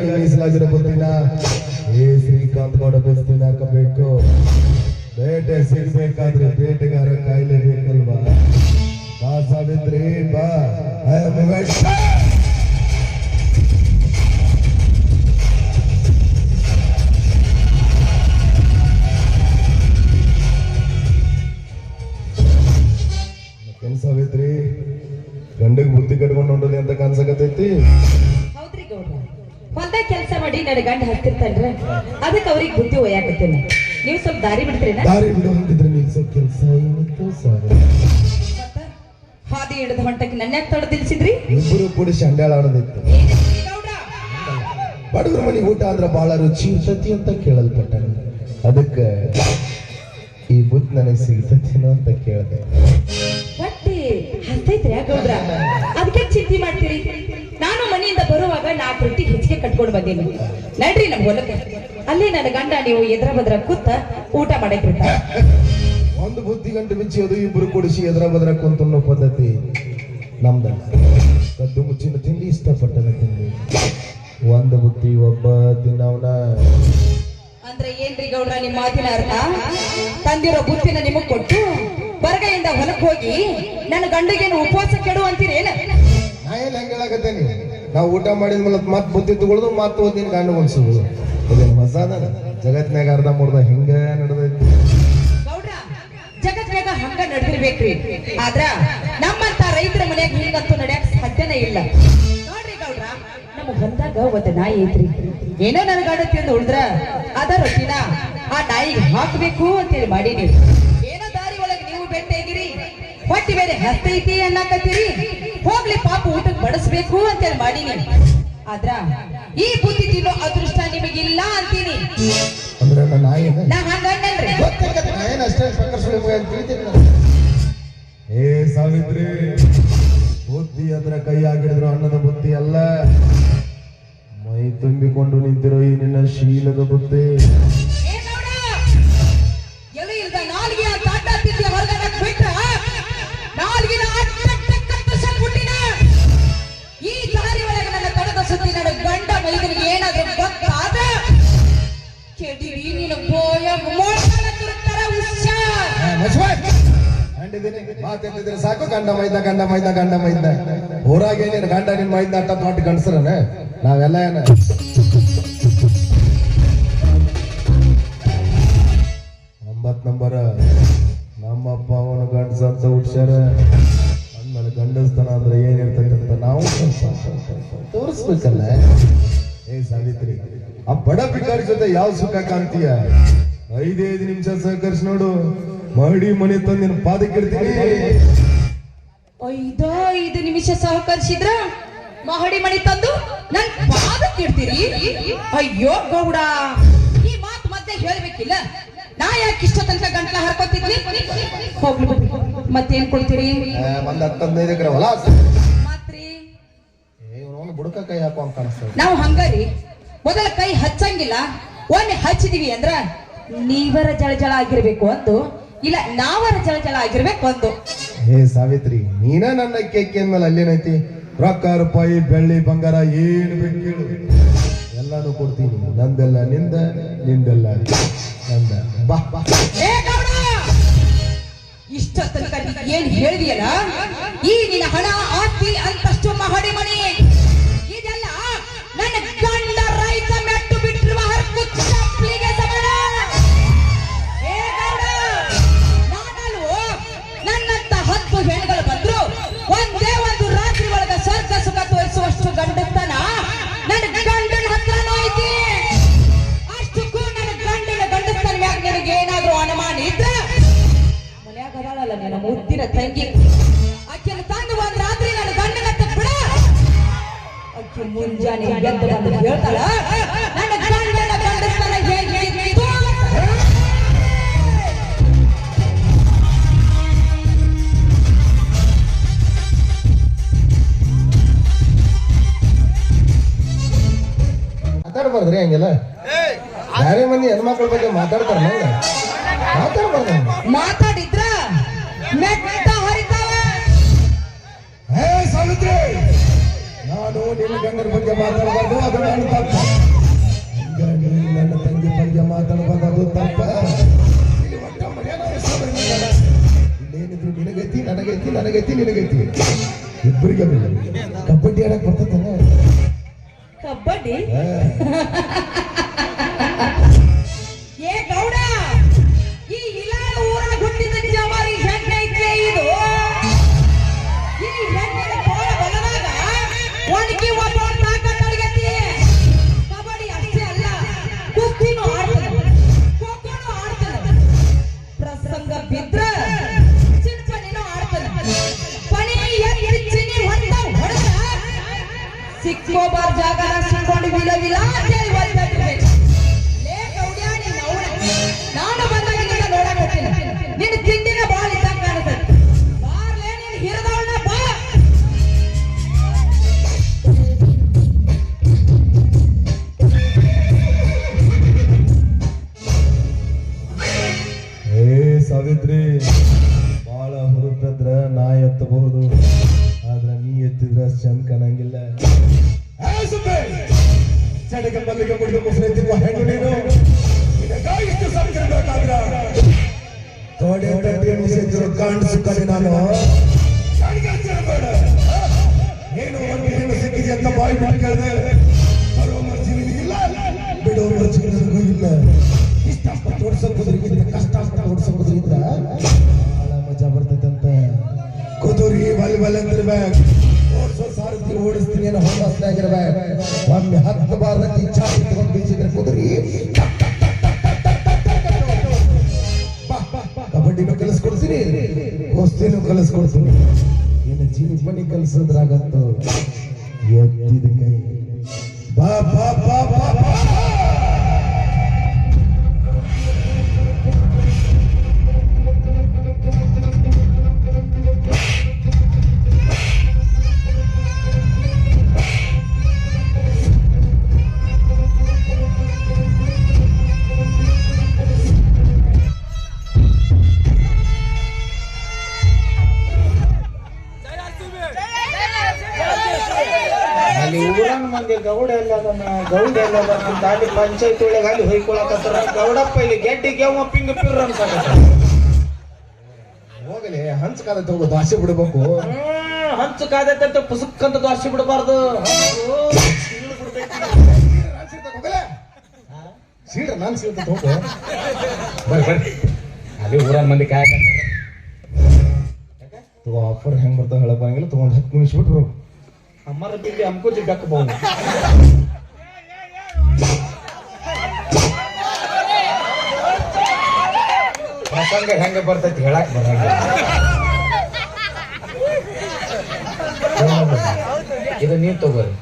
ಗಂಡನಿಗಾಗಿ ಮೀಸಲಾಗಿರೋ ಬುತ್ತಿನ ಏ ಶ್ರೀಕಾಂತ್ ಗೌಡ ಬೆಸ್ತಿನ ಹಾಕಬೇಕು. ಬೇಟೆ ಸಿಗ್ಬೇಕಾದ್ರೆ ಬೇಟೆಗಾರ ಕಾಯಿಲೆ ಬೇಕಲ್ವಾ? ಬಾ ಸಾವಿತ್ರಿ ಬಾ. ಏನ್ ಸಾವಿತ್ರಿ ಗಂಡಗ್ ಬುದ್ಧಿ ಕಟ್ಕೊಂಡು ಹೊಂಟದಿ ಅಂತ ಕನ್ಸಕತೈತಿ? ಹೌದ್ರಿ ಗೌಡ್ರ, ಹೊಲ್ದಾಗ ಕೆಲಸ ಮಾಡಿ ನನ್ನ ಗಂಡ ಹತ್ತಿರ್ತಾನ್ರ, ಅದಕ್ಕೆ ಅವ್ರಿಗೆ ಬುದ್ಧಿ ಒಯ್ಯಾಕತ್ತೇನ. ನೀವು ಸ್ವಲ್ಪ ದಾರಿ ಬಿಡ್ತೀರೇನ? ದಾರಿ ಬಿಡು ಅಂತಿದ್ರೆ ನಿಲ್ಸೋ ಕೆಲಸ ಹಾದಿ ಹಿಡಿದ ಹೊಂಟಕ್ಕೆ ನನ್ನ ಯಾಕೆ ತಡದಿಲ್ಸಿದ್ರಿ? ಇಬ್ಬರು ಕೂಡಿ ಶಂಡ್ಯಾಳ ಆಡೋದಿತ್ತು. ಬಡವ್ರ ಮನೆ ಊಟ ಆದ್ರ ಬಹಳ ರುಚಿ ಇರ್ತತಿ ಅಂತ ಕೇಳಲ್ಪಟ್ಟ. ಅದಕ್ಕೆ ಈ ಬುದ್ಧಿ ನನಗೆ ಸಿಗ್ತತೇನೋ ಅಂತ ಕೇಳಿದೆ. ಬಟ್ಟಿ ಹಸ್ತೈತ್ರಿ ಗೌಡ್ರ, ಅದಕ್ಕೆ ಚಿಂತೆ ಮಾಡ್ತೀರಿ? ನಾನು ಮನೆಯಿಂದ ಬರುವಾಗ 4 ರೊಟ್ಟಿ ಹೆಚ್ಚಿಗೆ ಕಟ್ಕೊಂಡು ಬಂದೀನಿ. ನಡ್ರಿ ನಮ್ ಹೊಲಕ್ಕೆ, ಅಲ್ಲಿ ನನ್ನ ಗಂಡ ನೀವು ಎದ್ರ ಬದ್ರ ಕೂತ ಊಟ ಮಾಡಕ್ಕಿರ್ತಾರೆ. ಒಂದು ಬುದ್ಧಿ ಗಂಟೆ ಬಿಚ್ಚೋದು, ಇಬ್ರು ಕೊಡಿಸಿ ಎದ್ರ ಬದ್ರ ಕುಂತನ್ನೋ ಪದ್ಧತಿ ನಮ್ದಲ್ಲ. ಕದ್ದು ಮುಚ್ಚಿನ ತಿಂಡಿ ಇಷ್ಟಪಟ್ಟನ ತಿಂಡಿ. ಒಂದು ಬುದ್ಧಿ ಒಬ್ಬ ತಿನ್ನವನ ಅಂದ್ರೆ ಏನ್ರಿ ಗೌಡ್ರ ನಿಮ್ಮ ಮಾತಿನ ಅರ್ಥ? ತಂದಿರೋ ಬುತ್ತಿನ ನಿಮಗ್ ಕೊಟ್ಟು ಬರಗೈಯಿಂದ ಹೊಲಕ್ ಹೋಗಿ ನನ್ನ ಗಂಡಿಗೇನು ಉಪವಾಸ ಕೆಡು ಅಂತೀರೇನ? ನಾ ಏನ್ ಹಂಗ ಹೇಳಕತ್ತೇನಿ? ನಾವು ಊಟ ಮಾಡಿದ್ಮೇಲೆ ಮತ್ ಬುದ್ಧಿ ತಗೊಳ್ದು ಮತ್ ಓದಿನ ಗಂಡು ಅನ್ಸುದು. ಅದೇನು ಹೊಸಾದ ಜಗತ್ನಾಗ ಅರ್ಧ ಮುರ್ದ ಹಿಂಗ ನಡೆದೈತಿ ಗೌಡ್ರ. ಜಗತ್ನಾಗ ಹಂಗ ನಡೆದಿರ್ಬೇಕ್ರಿ, ಆದ್ರ ನಮ್ಮಂತ ರೈತರ ಮನ್ಯಾಗ ಹಿಂಗಂತೂ ನಡೆಯಕ್ ಸಾಧ್ಯನೇ ಇಲ್ಲ. ನೋಡ್ರಿ ಗೌಡ್ರ, ನಮ್ಮ ಹೊಲದಾಗ ಒಂದ್ ನಾಯಿ ಐತ್ರಿ. ಏನೋ ನನ್ನ ಗಂಡ ತಿಂದು ಉಳಿದ್ರ ಅದ ರೊಟ್ಟಿನ ಆ ನಾಯಿಗೆ ಹಾಕ್ಬೇಕು ಅಂತೇಳಿ ಮಾಡೀನಿ. ಏನೋ ದಾರಿ ಒಳಗೆ ನೀವು ಬೆಟ್ಟೆಗಿರಿ, ಹೊಟ್ಟಿ ಬೇರೆ ಹಸ್ತೈತಿ ಅನ್ನಕತ್ತೀರಿ. ಹೋಗ್ಲಿ ಪಾಪ ಊಟಕ್ಕೆ ಬಡಿಸ್ಬೇಕು ಅಂತೇಳಿ ಮಾಡೀನಿ. ಆದ್ರ ಈ ಬುದ್ಧಿ ತಿನ್ನೋ ಅದೃಷ್ಟ ನಿಮಗಿಲ್ಲ ಅಂತೀನಿ. ಅಂದ್ರೆ ನಾಯಿ ನಾ ಹಂಗಂದ್ರಿ. ಏ ಸಾವಿತ್ರಿ, ಬುದ್ಧಿ ಅಂದ್ರೆ ಕೈ ಆಗಿಡಿದ್ರು ಅನ್ನದ ಬುದ್ಧಿ ಅಲ್ಲ, ಮೈ ತುಂಬಿಕೊಂಡು ನಿಂತಿರೋ ಈ ನಿನ್ನ ಶೀಲದ ಬುದ್ಧಿ. ಎಲ್ಲಿ ಇಲ್ದ ನಾಲ್ಗೆ ತಾಟ ತಿಂಡಿ ಹೊರಗಡೆ ಬಿಟ್ರ ನಾಲ್ಗಿನ ಈ ದಾರಿ ಒಳಗೆ ನನ್ನ ತೊಡೆದ ಸುದ್ದಿ ನನ್ನ ಗಂಡ ಮೈದನಿಗೆ ಏನಾದ್ರೂ ಗೊತ್ತಾದ ಕೆಡಿರಿ ನೀನು ಬೋಯ ಮಾತಾಡ್ತಿದ್ರೆ ಸಾಕು. ಗಂಡ ಮೈದ ಗಂಡ ಮೈದ ಗಂಡ ಮೈದ ಊರಾಗೆ ನೀನು ಗಂಡ ನಿನ್ ಮೈದ ಅಟ್ಟ ದೊಡ್ಡ ಗಂಡಸ್ರನ ನಾವೆಲ್ಲ ಏನ 9 ನಂಬರ ನಮ್ಮಪ್ಪ ಅವನು ಗಂಡಸ ಅಂತ ಹುಡ್ಸ್ಯಾರ. ಅಂದ್ಮೇಲೆ ಗಂಡಸ್ತನ ಅಂದ್ರೆ ಏನಿರ್ತೈತೆ ಅಂತ ನಾವು ತೋರಿಸ್ಬೇಕಲ್ಲ. ಏ ಸಾವಿತ್ರಿ, ಆ ಬಡ ಭಿಕಾರಿ ಜೊತೆ ಯಾವ ಸುಖ ಕಾಣ್ತೀಯ? 5 ನಿಮಿಷ ಸಹಕರಿಸಿ ನೋಡು, ಮಹಡಿ ಮನೆ ತಂದು ನಿನ್ನ ಪಾದಕ್ಕೆ ಇಡ್ತೀನಿ. 5 ನಿಮಿಷ ಸಹಕರಿಸಿದ್ರ ಮಹಡಿ ಮಣಿ ತಂದು ನನ್ ಪಾದಕ್ಕೆ ಇಡ್ತೀರಿ? ಅಯ್ಯೋ ಗೌಡ, ಈ ಮಾತು ಮಧ್ಯೆ ಹೇಳ್ಬೇಕಿಲ್ಲ. ನಾ ಯಾಕೆ ಇಷ್ಟ ತನಕ ಗಂಟಲ ಹರ್ಕೋತಿದ್ವಿ? ಹೋಗ್ಲಿ ಬಿಡಿ, ಮತ್ತೇನ್ ಕೊಡ್ತೀರಿ? ಒಂದ್ 10-15 ಎಕರೆ ಹೊಲ ಮಾತ್ರಿ. ಬುಡಕ ಕೈ ಹಾಕೋ ಅಂತ ಕಾಣಿಸ್ತದೆ. ನಾವು ಹಂಗಾರಿ ಮೊದಲ ಕೈ ಹಚ್ಚಂಗಿಲ್ಲ. ಒಮ್ಮೆ ಹಚ್ಚಿದೀವಿ ಅಂದ್ರ ನೀವರ ಜಳ ಆಗಿರ್ಬೇಕು ಒಂದು, ಇಲ್ಲ ನಾವರ ಜಳ ಆಗಿರ್ಬೇಕು ಒಂದು. ಹೇ ಸಾವಿತ್ರಿ, ನೀನ ನನ್ನ ಕೇಕೆ ಅಂದ್ಮೇಲೆ ಅಲ್ಲೇನೈತಿ? ರೊಕ್ಕ ರೂಪಾಯಿ ಬೆಳ್ಳಿ ಬಂಗಾರ ಏನು ಬೇಕು ಕೇಳು, ಎಲ್ಲಾನು ಕೊಡ್ತೀನಿ. ನಂದೆಲ್ಲ ನಿಂದ, ನಿಂದೆಲ್ಲ ನಂದ. ಬಾ ಬಾ. ಇಷ್ಟ ತನಕ ಏನ್ ಹೇಳಿದೆಯಲ್ಲ, ಈ ನಿನ್ನ ಹಣ ಆಸ್ತಿ ಅಂತಷ್ಟು ಮಹಡಿ ಮಣಿ ಇದೆಲ್ಲ ನನ್ನ ಗಂಡ ರೈತ ಮೆಟ್ಟು ಬಿಟ್ಟಿರುವ ಹರಕು ಚಪ್ಪಲಿಗೆ ಸಮಾನ. ನಾನಲ್ವೋ ನನ್ನಂತ 10 ಹೆಣ್ಗಳು ಬಂದ್ರು ಒಂದೇ ಒಂದು ರಾತ್ರಿ ಒಳಗ ಸ್ವರ್ಗ ಸುಖ ತೋರಿಸುವಷ್ಟು ಗಂಡತನ ನನ್ನ ಗಂಡನ ಹತ್ರನೂ ಐತಿ. ಅಷ್ಟಕ್ಕೂ ನನ್ನ ಗಂಡನ ಗಂಡಸ್ತನ ಮ್ಯಾಗ ನಿನಗೆ ಏನಾದ್ರೂ ಅನುಮಾನ ಇದ್ರೆ ಮನ್ಯಾಗ ಅದಾಳಲ್ಲ ನನ್ನ ಮುದ್ದಿನ ತಂಗಿ, ಆಕೆಯನ್ನು ತಂದು ಒಂದ್ ರಾತ್ರಿ ನನ್ನ ಗಂಡನ ಬಿಡ. ಆಕೆ ಮುಂಜಾನೆ ಎದ್ದು ಬಂದು ಹೇಳ್ತಾಳ ನನ್ನ ಗಂಡನ ಗಂಡಸ್ತನ ಹೇಗಿತ್ತು. ಮಾತಾಡ್ಬಾರ್ದ್ರಿ ಹಂಗೆಲ್ಲ. ಬೇರೆ ಮಂದಿ ಹೆಣ್ಮಕ್ಳ ಬಗ್ಗೆ ಮಾತಾಡ್ತಾರ, ಮಾತಾಡ್ಬಾರ್ದು. ಮಾತಾಡಿದ್ರ ಮೆಟ್ಟ ಹರಿತಾವ. ಹೇ ಸಾವಿತ್ರಿ, ನಾನು ನಿನ್ನ ಗಂಡನ ಬಗ್ಗೆ ಮಾತಾಡಬಾರ್ದು, ಅದು ನಾನು ತಪ್ಪು. ಬಗ್ಗೆ ಮಾತಾಡಬಾರ್ದು ತಪ್ಪ. ಇಲ್ಲೇನಿದ್ರು ನಿನಗೈತಿ ನನಗೈತಿ ಇಬ್ಬರಿಗೆ ಕಬಡ್ಡಿ ಆಡಕ್ ಬರ್ತೈತೆ. ಕಬಡ್ಡಿ ಏ ಗೌಡ, ಈ ಇಲಾಳ ಊರಾಗ ಹುಟ್ಟಿದ ಜವಾರಿ ಹೆಣ್ಣೆ ಐತ್ಲೆ ಇದು. ಈ ಹೆಣ್ಣಿನ ಕೋಲ ಬಲದಾಗ ಒಣಗಿ ಒಬ್ಬ ತಾಕತ್ ಅಡಗತಿ. ಕಬಡ್ಡಿ ಅಷ್ಟೇ ಅಲ್ಲ, ಕುಸ್ತಿನೂ ಆಡ್ತಾನೆ, ಖೋಖೋನು ಆಡ್ತಾನೆ, ಪ್ರಸಂಗ ಬಿದ್ರ ಚಿಂಪಣಿನೂ ಆಡ್ತಾನೆ. ಪಣಿ ಎತ್ತಿ ಚಿನಿ ಹೊತ್ತ ಹೊಡೆದ ಸಿಕ್ಕೋಬಾರ್ ಜಾಗ ಸಿಕ್ಕೊಂಡು ವಿಲ ವಿಲ ಅಂತೇಳಿ ಒದ್ದಾಡ್ಬೇಕು. ಲೇ ಗೌಡ್ಯ, ನೀನ್ ಅವಳ ನಾನು ಬಂದಾಗಿನಿಂದ ನೋಡಕತ್ತೀನಿ. ನಿನ್ನ ತಿಂಡಿನ ಬಾಳ ಇದ್ದಂಗ ಕಾಣುತ್ತೆ. ಬಾರ್ಲೇ ನೀನ್ ಹಿರಿದವಳನ್ನ ಬಾ. ಏ ಸಾವಿತ್ರಿ, ಬಾಳ ಹುರುಪಿದ್ರ ನಾ ಎತ್ತಬಹುದು, ಆದ್ರ ನೀ ಎತ್ತಿದ್ರ ಚಂದ ಕಾಣಂಗಿಲ್ಲ. ಚಡಗ ಮಲ್ಲಿಗೆ ಮುಡಿದು ಮುಸುರೆತ್ತಿರುವ ಹೆಣ್ಣು ನೀನು. ನಿನಗಾಗಿಷ್ಟು ಸಂಕರಬೇಕಾದ್ರ ತೋಡೆ ತಟ್ಟೆ ಮುಸಿದ್ರು ಕಾಣಿಸುತ್ತಾನೆ ನಾನು. ಏನು ಒಂದು ಹೆಣ್ಣು ಸಿಕ್ಕಿದೆ ಅಂತ ಬಾಯಿ ಬಿಟ್ಟು ಕೇಳಿದೆ. ಬರೋ ಮರ್ಜಿ ನಿನಗಿಲ್ಲ, ಬಿಡೋ ಮರ್ಜಿ ನನಗೂ ಇಲ್ಲ. ಇಷ್ಟಪಟ್ಟು ಓಡಿಸೋದ್ರಿಂದ ಕಷ್ಟಪಟ್ಟು ಓಡಿಸೋದ್ರಿಂದ ಬಹಳ ಮಜಾ ಬರ್ತೈತಂತ. ಕುದುರಿ ಬಲ್ ಅಂತಿರ್ಬೇಕು, ಓಡಿಸೋ ಸಾರಥಿ ಓಡಿಸ್ತೀನಿ ಅನ್ನೋ ಹೊಂದಾಸ್ನಾಗಿರ್ಬೇಕು. ಒಮ್ಮೆ 10 ಬಾರ ಇಚ್ಛಾ ಇಟ್ಕೊಂಡು ಬೀಸಿದ್ರೆ ಕುದುರಿ. ಕಬಡ್ಡಿನೂ ಕಲಿಸ್ಕೊಡ್ತೀನಿ, ಕುಸ್ತಿನೂ ಕಲಿಸ್ಕೊಡ್ತೀನಿ. ಏನು ಚೀನಿ ಕಲಿಸೋದ್ರಾಗತ್ತು ಎತ್ತಿದ ಕೈ. ಬಾ ಬಾ ಬಾ ಬಾ ಬಾ. ಅಲ್ಲಿ ಊರನ್ ಮಂದಿ ಗೌಡ ಎಲ್ಲದನ್ನ ಅಲ್ಲಿ ಪಂಚಾಯತ್ ಒಳಗೆ ಅಲ್ಲಿ ಹೊಯ್ಕೊಳಕತ್ತಾರ. ಗೌಡಪ್ಪ ಇಲ್ಲಿ ಗೆಡ್ಡಿಗೆ ಅವ ಪಿಂಗ ಪಿರ್ ಅನ್ಸಾಕತ್ತ. ಹೋಗಲಿ, ಹಂಚ ಕಾಲ ತಗೋ ದಾಸೆ ಬಿಡ್ಬೇಕು. ಹಂಚು ಕಾದೈತೆ ಪುಸುಕ್ ಅಂತ ದಾಸಿ ಬಿಡಬಾರ್ದು. ಸೀಡ್ರ ನಾನು ಸೀಳ್ತ ಹೋಗು. ಬರ್ರಿ ಅಲ್ಲಿ ಊರನ್ ಮಂದಿ ಕಾಯಕ ತಗೋ ಆಫರ್ ಹೆಂಗ್ ಬರ್ತಾವ ಹೇಳಪ್ಪಂಗಿಲ್ಲ. ತಗೊಂಡ್ 10 ನಿಮಿಷ ಬಿಟ್ಟು ಬರೋದು. हमारे बिल्ली हमको जिब्बक बोल ಪ್ರಸಂಗ ಹೆಂಗ ಬರ್ತೈತಿ ಹೇಳಕ್ ಬರಂಗ. ಇದು ನೀವ್ ತಗೋರಿ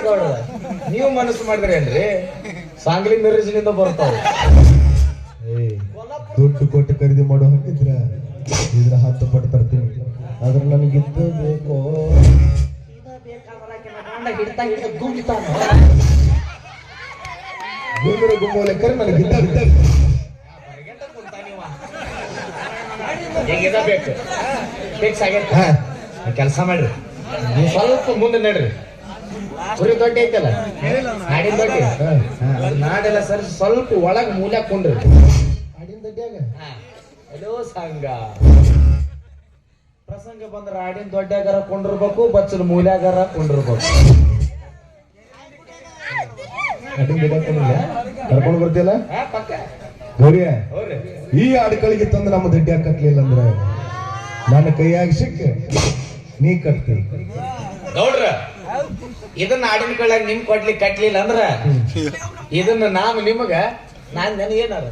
ನೋಡ್ರಿ. ನೀವು ಮನಸ್ಸು ಮಾಡಿದ್ರಿ ಏನ್ರಿ? ಸಾಂಗ್ಲಿ ಮಿರ್ಜಿನಿಂದ ಬರ್ತಾವ. ದುಡ್ಡು ಕೊಟ್ಟು ಖರೀದಿ ಮಾಡೋ ಹಾಕಿದ್ರ ಇದ್ರ 10 ಪಟ್ಟು ತರ್ತೀನಿ. ಆದ್ರೆ ನನಗಿದ್ದು ಬೇಕು. ಗುಮ್ಮಲೆ ಕರೆ ನನಗಿದ್ದ ಕೆಲಸ ಮಾಡ್ರಿ. ನೀವು ಸ್ವಲ್ಪ ಮುಂದೆ ನಡ್ರಿ. ಕುರಿ ದೊಡ್ಡ ಐತಲ್ಲ, ನಾಡಿನ ದೊಡ್ಡ ನಾಡೆಲ್ಲ ಸರಿ ಸ್ವಲ್ಪ ಒಳಗ್ ಮೂಲ್ಯಾಗ ಕೊಂಡ್ರಿ. ಆಡಿನ ದೊಡ್ಡ್ಯಾಗ ಎಲ್ಲೋ ಸಂಘ ಪ್ರಸಂಗ ಬಂದ್ರ ಆಡಿನ ದೊಡ್ಡಗಾರ ಕೊಂಡಿರ್ಬೇಕು, ಬಚ್ಚಲ ಮೂಲ್ಯಾಗಾರ ಕೊಂಡಿರ್ಬೇಕು. ಕರ್ಕೊಂಡು ಬರ್ತಿಯಲ್ಲ ಪಕ್ಕ ಗೌರಿಯ, ಈ ಆಡ್ಕಳಿಗೆ ತಂದು ನಮ್ಮ ದಡ್ಡಿ ಕಟ್ಲಿಲ್ಲ ಅಂದ್ರೆ ನನ್ನ ಕೈಯಾಗಿ ಸಿಕ್ಕ ನೀ ಕಟ್ತಿ. ನೋಡ್ರ, ಇದನ್ನ ಆಡಿನ ಕಳ್ಳಾಗ ನಿಮ್ ಕಟ್ಲಿಲ್ಲ ಅಂದ್ರ ಇದನ್ನ ನಾನು ನಿಮಗ ನನಗೇನಾರ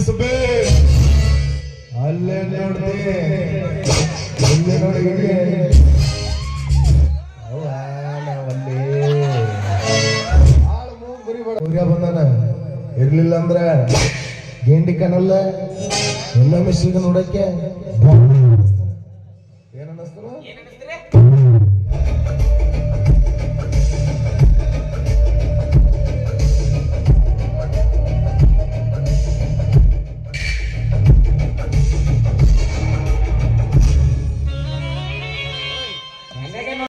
ಸುಬೇ ಅಲ್ಲೇ ನೋಡ್ತಿ, ಇಲ್ಲೇ ನೋಡಿ ಬಂದಾನ. ಇರ್ಲಿಲ್ಲ ಅಂದ್ರ ಗೇಂಡಿ ಕನಲ್ಲ ಎಲ್ಲ ಮಿಶ್ರಿಗೆ ನೋಡಕ್ಕೆ ಏನ್ ಅನ್ನಿಸ್ತಾನ.